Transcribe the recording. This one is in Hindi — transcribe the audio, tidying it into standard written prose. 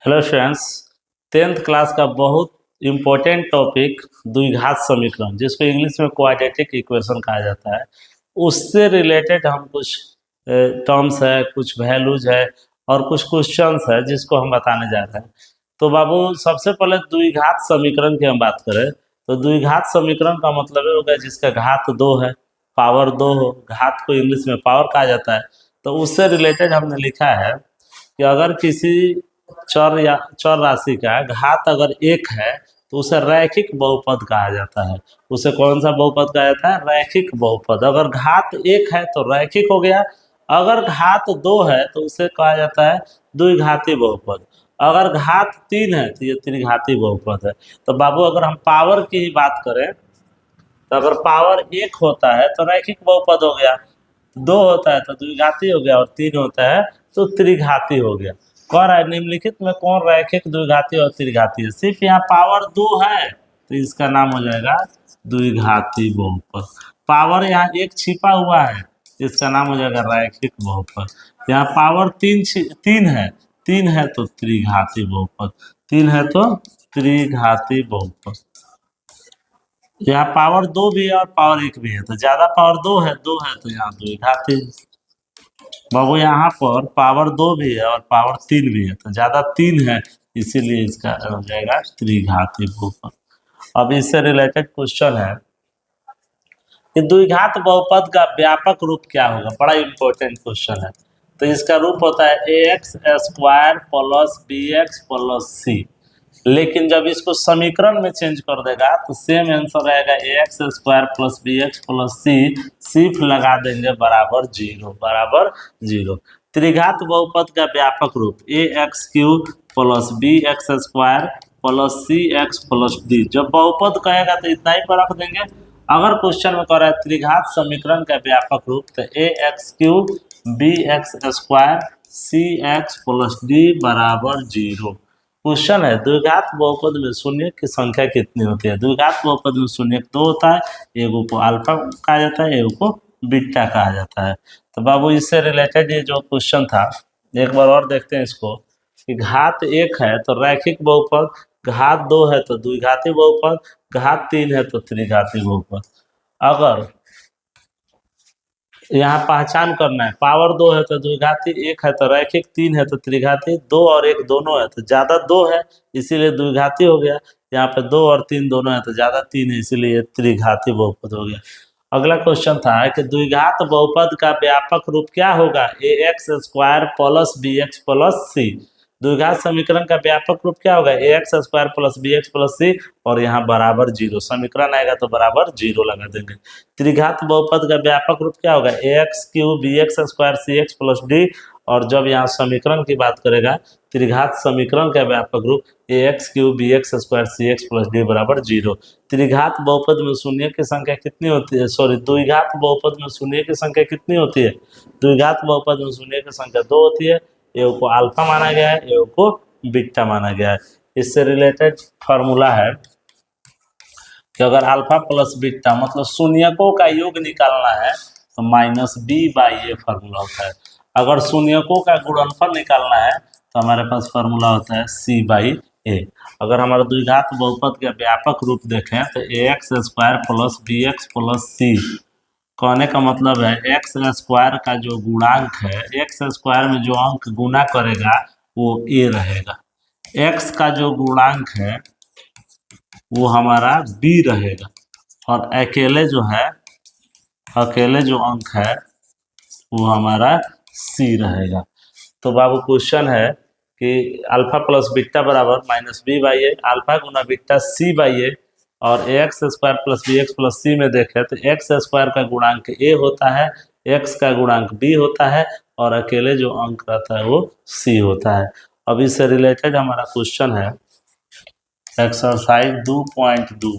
हेलो फ्रेंड्स, 10th क्लास का बहुत इम्पोर्टेंट टॉपिक द्विघात समीकरण, जिसको इंग्लिश में क्वाड्रेटिक इक्वेशन कहा जाता है, उससे रिलेटेड हम कुछ टर्म्स है, कुछ वैल्यूज है और कुछ क्वेश्चंस है जिसको हम बताने जा रहे हैं। तो बाबू, सबसे पहले द्विघात समीकरण की हम बात करें तो द्विघात समीकरण का मतलब ये होगा जिसका घात 2 है, पावर 2 हो। घात को इंग्लिश में पावर कहा जाता है। तो उससे रिलेटेड हमने लिखा है कि अगर किसी चर या चर राशि का घात अगर 1 है तो उसे रैखिक बहुपद कहा जाता है। उसे कौन सा बहुपद कहा जाता है? रैखिक बहुपद। अगर घात 1 है तो रैखिक हो गया। अगर घात 2 है तो उसे कहा जाता है द्विघाती बहुपद। अगर घात 3 है तो ये त्रिघाती बहुपद है। तो बाबू, अगर हम पावर की ही बात करें तो अगर पावर 1 होता है तो रैखिक बहुपद हो गया, 2 होता है तो द्विघाती हो गया और 3 होता है तो त्रिघाती हो गया। कह रहा है निम्नलिखित में कौन रैखिक द्विघाती और त्रिघाती है? सिर्फ यहाँ पावर 2 है तो इसका नाम हो जाएगा द्विघाती बहुपद। पावर यहाँ 1 छिपा हुआ है, इसका नाम हो जाएगा रैखिक बहुपद। यहाँ पावर 3 है, 3 है तो त्रिघाती बहुपद, 3 है तो त्रिघाती बहुपद। यहाँ पावर 2 भी है और पावर 1 भी है, तो ज्यादा पावर 2 है, 2 है तो यहाँ द्विघाती। बाबू, यहाँ पर पावर 2 भी है और पावर 3 भी है, तो ज्यादा 3 है, इसीलिए इसका हो जाएगा त्रिघाती बहुपद। अब इससे रिलेटेड क्वेश्चन है कि द्विघात बहुपद का व्यापक रूप क्या होगा। बड़ा इंपॉर्टेंट क्वेश्चन है। तो इसका रूप होता है ax² plus bx plus c। लेकिन जब इसको समीकरण में चेंज कर देगा तो सेम आंसर रहेगा ax² plus bx plus c, सिर्फ लगा देंगे बराबर 0, बराबर 0। त्रिघात बहुपद का व्यापक रूप ax³ plus bx² plus cx plus d। जब बहुपद कहेगा तो इतना ही पर रख देंगे। अगर क्वेश्चन में कह रहा है त्रिघात समीकरण का व्यापक रूप, तो ax³ bx² cx plus d बराबर 0। क्वेश्चन है द्विघात बहुपद में शून्य की संख्या कितनी होती है। द्विघात बहुपद में शून्य 2 होता है, एगो को अल्फा कहा जाता है, एगो को बीटा कहा जाता है। तो बाबू, इससे रिलेटेड ये जो क्वेश्चन था एक बार और देखते हैं इसको कि घात 1 है तो रैखिक बहुपद, घात 2 है तो द्विघाती बहुपद, घात 3 है तो त्रिघाती बहुपद। अगर यहाँ पहचान करना है, पावर 2 है तो द्विघाती, 1 है तो रैखिक, 3 है तो त्रिघाती, 2 और 1 दोनों है तो ज्यादा 2 है, इसीलिए द्विघाती हो गया। यहाँ पे 2 और 3 दोनों है तो ज्यादा 3 है, इसीलिए त्रिघाती बहुपद हो गया। अगला क्वेश्चन था कि द्विघात बहुपद का व्यापक रूप क्या होगा। ax² plus bx plus c। द्विघात समीकरण का व्यापक रूप क्या होगा? ax² plus bx plus c और यहाँ बराबर 0। समीकरण आएगा तो बराबर 0 लगा देंगे। त्रिघात बहुपद का व्यापक रूप क्या होगा? ax³ bx² cx plus d। और जब यहाँ समीकरण की बात करेगा त्रिघात समीकरण का व्यापक रूप ax³ bx² cx plus d बराबर 0। त्रिघात बहुपद में शून्य की संख्या कितनी होती है? सॉरी, द्विघात बहुपद में शून्य की संख्या कितनी होती है? द्विघात बहुपद में शून्य की संख्या 2 होती है। एगो को अल्फा माना गया है, एगो को बीटा माना गया है। इससे रिलेटेड फॉर्मूला है कि अगर अल्फा प्लस बीटा मतलब शून्यकों का योग निकालना है तो -b/a फार्मूला होता है। अगर शून्यकों का गुणनफल निकालना है तो हमारे पास फार्मूला होता है c/a। अगर हमारा द्विघात बहुपद का व्यापक रूप देखें तो ax² plus bx plus c। कहने का मतलब है x² का जो गुणांक है, x² में जो अंक गुना करेगा वो a रहेगा। x का जो गुणांक है वो हमारा b रहेगा और अकेले जो अंक है वो हमारा c रहेगा। तो बाबू, क्वेश्चन है कि अल्फा प्लस बीटा बराबर -b/a, अल्फा गुना बीटा c/a और ax² plus bx plus c में देखें तो x² का गुणांक a होता है, x का गुणांक b होता है और अकेले जो अंक रहता है वो c होता है। अब इससे रिलेटेड हमारा क्वेश्चन है एक्सरसाइज 2.2